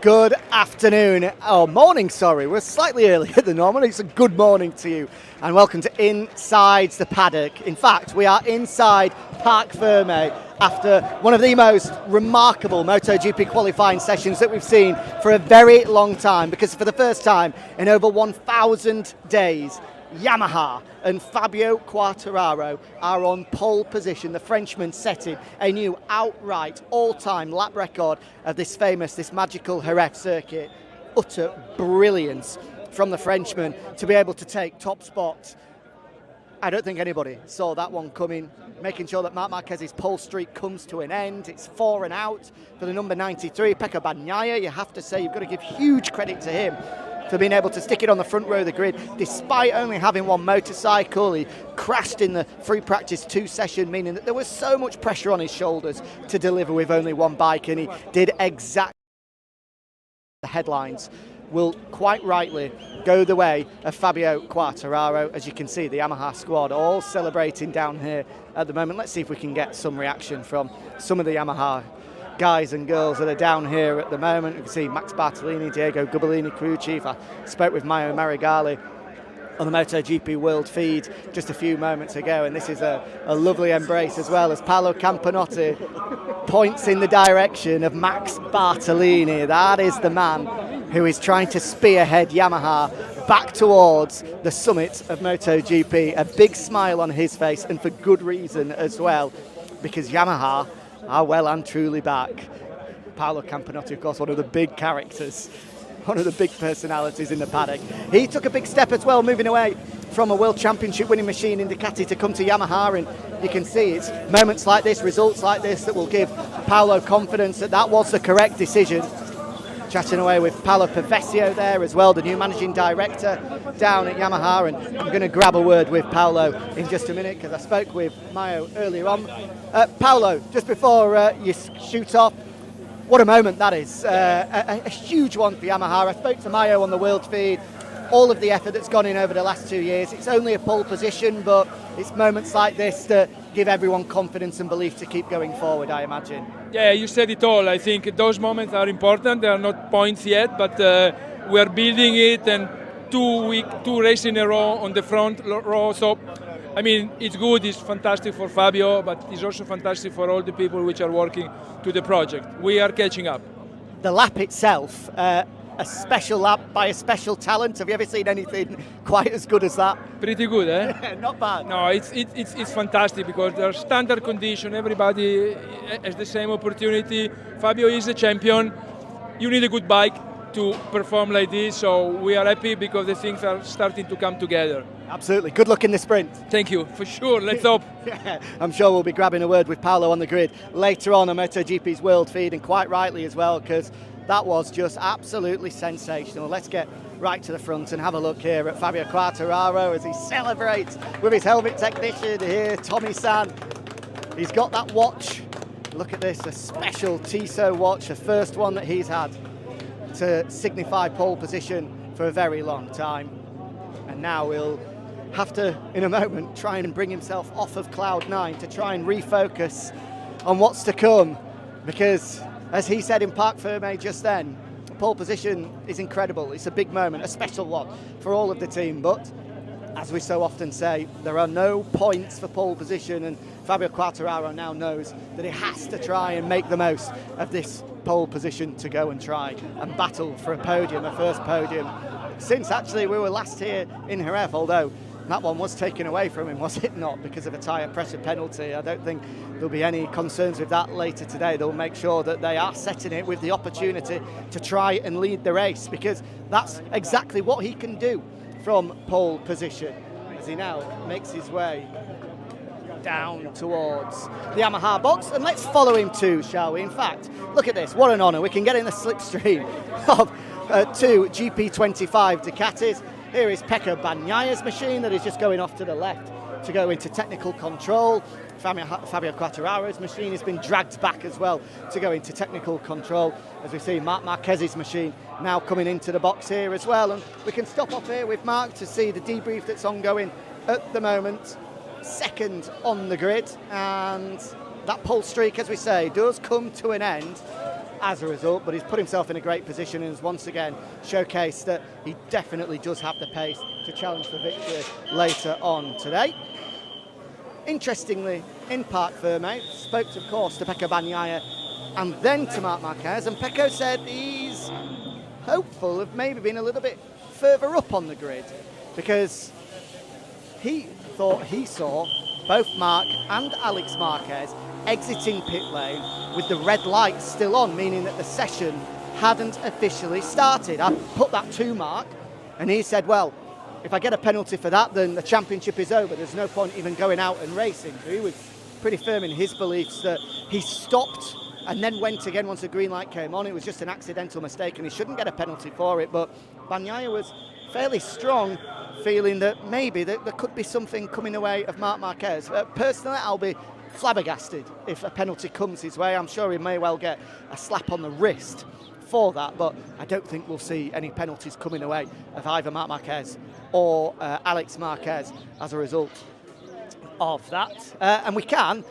Good afternoon, or morning, sorry. We're slightly earlier than normal. It's a good morning to you, and welcome to Inside the Paddock. In fact, we are inside Parc Ferme after one of the most remarkable MotoGP qualifying sessions that we've seen for a very long time, because for the first time in over 1,000 days, Yamaha and Fabio Quartararo are on pole position. The Frenchman setting a new outright all-time lap record of this magical Jerez circuit. Utter brilliance from the Frenchman to be able to take top spots. I don't think anybody saw that one coming, making sure that Marc Marquez's pole streak comes to an end. It's 4 and out for the number 93, Pecco Bagnaia. You have to say, you've got to give huge credit to him for being able to stick it on the front row of the grid despite only having one motorcycle. He crashed in the free practice 2 session, meaning that there was so much pressure on his shoulders to deliver with only one bike, and he did exactly. The headlines will quite rightly go the way of Fabio Quartararo. As you can see, the Yamaha squad all celebrating down here at the moment. Let's see if we can get some reaction from some of the Yamaha guys and girls that are down here at the moment. You can see Max Bartolini, Diego Gubellini, crew chief. I spoke with Maio Marigali on the MotoGP World feed just a few moments ago, and this is a lovely embrace as well as Paolo Campanotti points in the direction of Max Bartolini. That is the man who is trying to spearhead Yamaha back towards the summit of MotoGP. A big smile on his face, and for good reason as well, because Yamaha are well and truly back. Paolo Campanotti, of course, one of the big characters, one of the big personalities in the paddock. He took a big step as well, moving away from a World Championship winning machine in Ducati to come to Yamaha, and you can see it's moments like this, results like this, that will give Paolo confidence that that was the correct decision. Chatting away with Paolo Perfeccio there as well, the new managing director down at Yamaha, and I'm going to grab a word with Paolo in just a minute because I spoke with Maio earlier on. Paolo, just before you shoot off, what a moment that is. A huge one for Yamaha. I spoke to Maio on the World feed. All of the effort that's gone in over the last 2 years. It's only a pole position, but it's moments like this that give everyone confidence and belief to keep going forward, I imagine. Yeah, you said it all. I think those moments are important. They are not points yet, but we are building it, and 2 races in a row on the front row. So, I mean, it's good, it's fantastic for Fabio, but it's also fantastic for all the people which are working to the project. We are catching up. The lap itself, a special lap by a special talent. Have you ever seen anything quite as good as that? Pretty good, eh? Not bad. No, it's fantastic because there's standard condition. Everybody has the same opportunity. Fabio is the champion. You need a good bike to perform like this, so we are happy because the things are starting to come together. Absolutely. Good luck in the sprint. Thank you, for sure. Let's hope. Yeah, I'm sure we'll be grabbing a word with Paolo on the grid later on MotoGP's World feed, and quite rightly as well, because that was just absolutely sensational. Let's get right to the front and have a look here at Fabio Quartararo as he celebrates with his helmet technician here, Tommy-san. He's got that watch. Look at this, a special Tissot watch, the first one that he's had to signify pole position for a very long time. And now he'll have to, in a moment, try and bring himself off of cloud 9 to try and refocus on what's to come, because as he said in Parc Ferme just then, pole position is incredible. It's a big moment, a special one for all of the team, but as we so often say, there are no points for pole position, and Fabio Quartararo now knows that he has to try and make the most of this pole position to go and try and battle for a podium, a first podium, since actually we were last here in Jerez, although that one was taken away from him, was it not, because of a tyre pressure penalty. I don't think there'll be any concerns with that later today. They'll make sure that they are setting it with the opportunity to try and lead the race, because that's exactly what he can do from pole position as he now makes his way down towards the Yamaha box. And let's follow him too, shall we? In fact, look at this, what an honour. We can get in the slipstream of 2 GP25 Ducatis. Here is Pecco Bagnaia's machine that is just going off to the left to go into technical control. Fabio Quartararo's machine has been dragged back as well to go into technical control, as we see Marc Marquez's machine now coming into the box here as well. And we can stop off here with Marc to see the debrief that's ongoing at the moment. Second on the grid, and that pole streak, as we say, does come to an end. as a result, but he's put himself in a great position and has once again showcased that he definitely does have the pace to challenge for victory later on today. Interestingly, in Parc Ferme, spoke of course to Pecco Bagnaia and then to Marc Marquez, and Pecco said he's hopeful of maybe being a little bit further up on the grid because he thought he saw both Marc and Alex Marquez exiting pit lane with the red light still on, meaning that the session hadn't officially started. I put that to Marc and he said, well, if I get a penalty for that, then the championship is over. There's no point even going out and racing. So he was pretty firm in his beliefs that he stopped and then went again once the green light came on. It was just an accidental mistake and he shouldn't get a penalty for it. But Bagnaia was fairly strong, feeling that maybe there could be something coming away of Marc Marquez. Personally, I'll be flabbergasted if a penalty comes his way. I'm sure he may well get a slap on the wrist for that, but I don't think we'll see any penalties coming away of either Marc Marquez or Alex Marquez as a result of that. And we can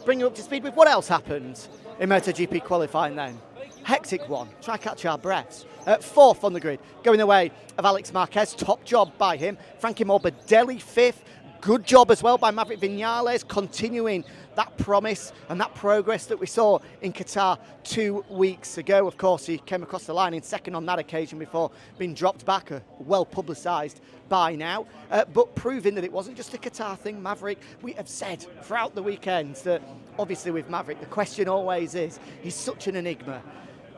bring you up to speed with what else happened in MotoGP qualifying then. Hectic one, try catch our breaths. Fourth on the grid, going the way of Alex Marquez, top job by him. Frankie Morbidelli fifth, good job as well by Maverick Vinales, continuing that promise and that progress that we saw in Qatar 2 weeks ago. Of course, he came across the line in second on that occasion before being dropped back, well publicised by now, but proving that it wasn't just a Qatar thing. Maverick, we have said throughout the weekends that obviously with Maverick, the question always is, he's such an enigma.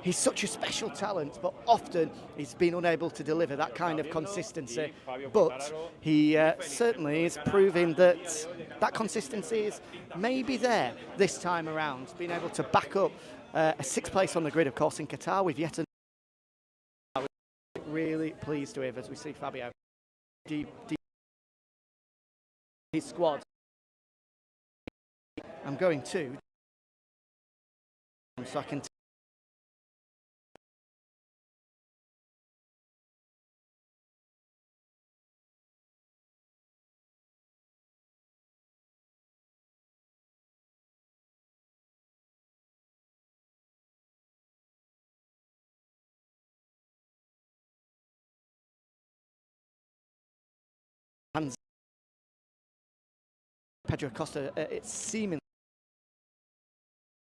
He's such a special talent, but often he's been unable to deliver that kind of consistency. But he certainly is proving that that consistency is maybe there this time around. Being able to back up a sixth place on the grid, of course, in Qatar with yet another. Really pleased with as we see Fabio deep his squad. I'm going to, so I can. Hands Pedro Acosta, it seemingly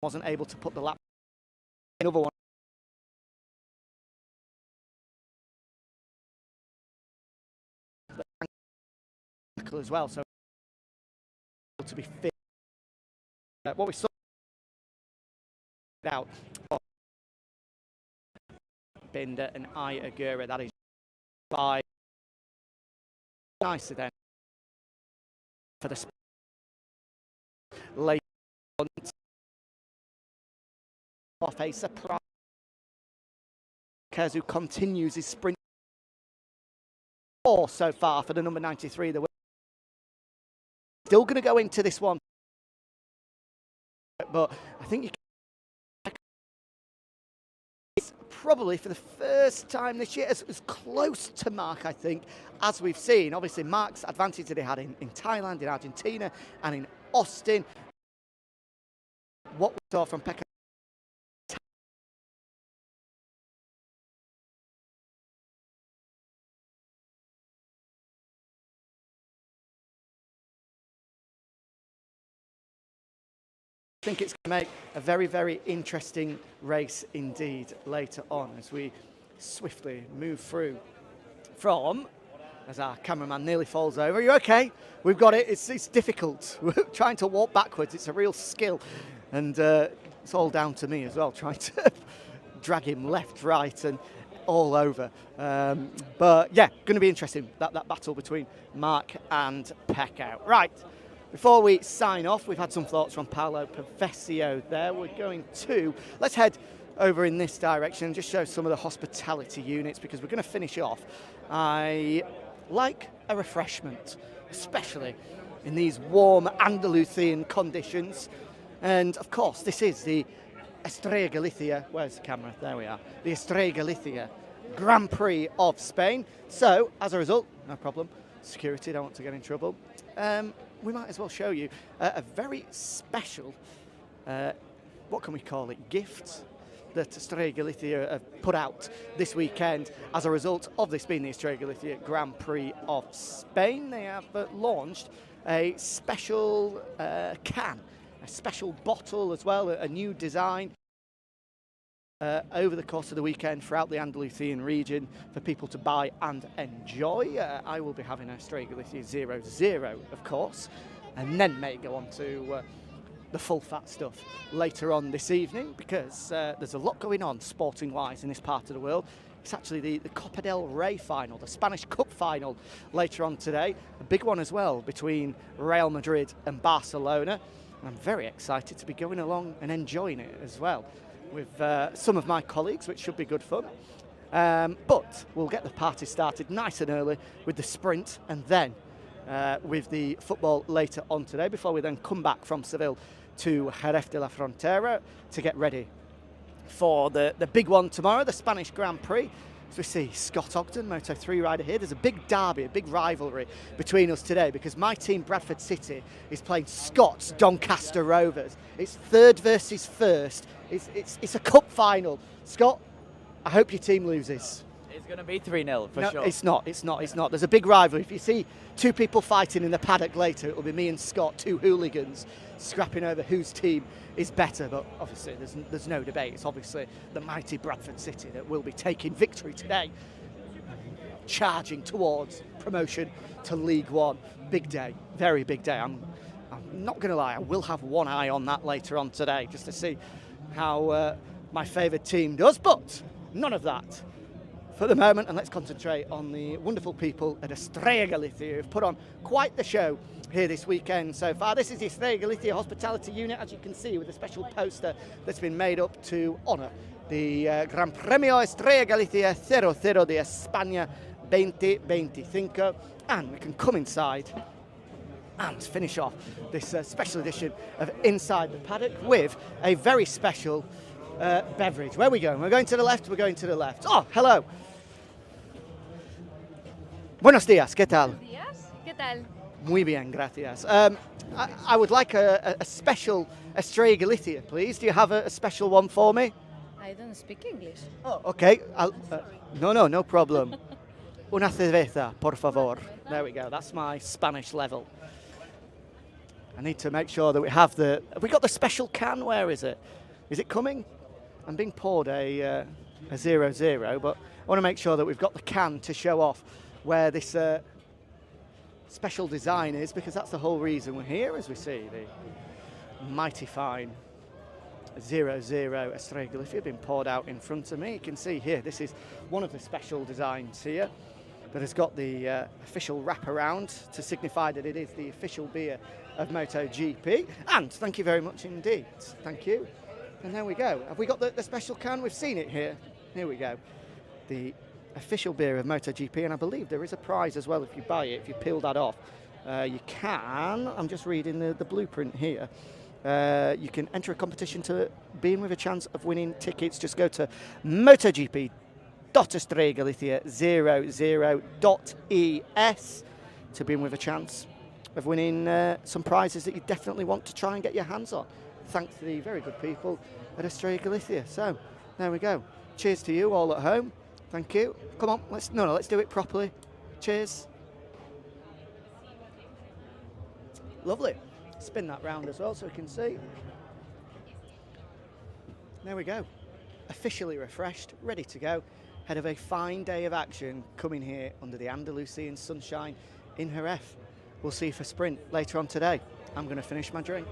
wasn't able to put the lap. Another one as well, so to be fit. What we saw out Binder and Agura, that is by nicer then for the late on off a surprise. Who continues his sprint so far for the number 93. The still going to go into this one, but I think you can. It's probably for the first time this year as close to Marc, I think, as we've seen. Obviously, Marc's advantage that he had in Thailand, in Argentina, and in Austin. What we saw from Pecco. I think it's going to make a very, very interesting race indeed later on as we swiftly move through from, as our cameraman nearly falls over. Are you okay? We've got it. It's difficult. We're trying to walk backwards. It's a real skill. And it's all down to me as well, trying to drag him left, right, and all over. But yeah, going to be interesting, that battle between Marc and Pecco. Right. Before we sign off, we've had some thoughts from Paolo Pavesio there. We're going to, let's head over in this direction and just show some of the hospitality units because we're going to finish off. I like a refreshment, especially in these warm Andalusian conditions. And of course, this is the Estrella Galicia, where's the camera? There we are. The Estrella Galicia Grand Prix of Spain. So, as a result, no problem. Security, don't want to get in trouble. We might as well show you a very special, what can we call it, gift that Estrella Galicia have put out this weekend as a result of this being the Estrella Galicia Grand Prix of Spain. They have launched a special can, a special bottle as well, a new design over the course of the weekend throughout the Andalusian region for people to buy and enjoy. I will be having a Estrella Galicia 0-0, of course, and then may go on to the full fat stuff later on this evening, because there's a lot going on sporting wise in this part of the world. It's actually the Copa del Rey final, the Spanish Cup final later on today. A big one as well between Real Madrid and Barcelona. And I'm very excited to be going along and enjoying it as well with some of my colleagues, which should be good fun. But we'll get the party started nice and early with the sprint, and then with the football later on today, before we then come back from Seville to Jerez de la Frontera to get ready for the big one tomorrow, the Spanish Grand Prix. As we see Scott Ogden, Moto3 rider here. There's a big derby, a big rivalry between us today, because my team, Bradford City, is playing Scott's Doncaster Rovers. It's third versus first. It's a cup final. Scott, I hope your team loses. It's going to be 3-0 for sure. It's not. There's a big rivalry. If you see two people fighting in the paddock later, it will be me and Scott, two hooligans, scrapping over whose team is better. But obviously, there's no debate. It's obviously the mighty Bradford City that will be taking victory today, charging towards promotion to League One. Big day, very big day. I'm not going to lie, I will have one eye on that later on today, just to see how my favoured team does. But none of that for the moment, and let's concentrate on the wonderful people at Estrella Galicia who've put on quite the show here this weekend so far. This is the Estrella Galicia Hospitality Unit, as you can see, with a special poster that's been made up to honour the Gran Premio Estrella Galicia 00 de España 2025. And we can come inside and finish off this special edition of Inside the Paddock with a very special beverage. Where are we going? We're going to the left, we're going to the left. Oh, hello. Buenos días, ¿qué tal? Buenos días, ¿qué tal? Muy bien, gracias. I would like a special Estrella Galicia, please. Do you have a special one for me? I don't speak English. Oh, okay. No problem. Una cerveza, por favor. There we go. That's my Spanish level. I need to make sure that we have we got the special can? Where is it? Is it coming? I'm being poured a 0-0, but I want to make sure that we've got the can to show off where this special design is, because that's the whole reason we're here, as we see the mighty fine 00 Estrella Galicia being poured out in front of me. You can see here, this is one of the special designs here that has got the official wraparound to signify that it is the official beer of MotoGP. And thank you very much indeed. Thank you. And there we go. Have we got the special can? We've seen it here. Here we go. The official beer of MotoGP, and I believe there is a prize as well if you buy it, if you peel that off. You can, I'm just reading the blueprint here. You can enter a competition to be in with a chance of winning tickets. Just go to MotoGP.estrellaGalicia00.es to be in with a chance of winning some prizes that you definitely want to try and get your hands on, thanks to the very good people at Estrella Galicia. So there we go. Cheers to you all at home. Thank you. Come on, let's do it properly. Cheers. Lovely. Spin that round as well so we can see. There we go. Officially refreshed, ready to go, ahead of a fine day of action coming here under the Andalusian sunshine in Jerez. We'll see you for sprint later on today. I'm going to finish my drink.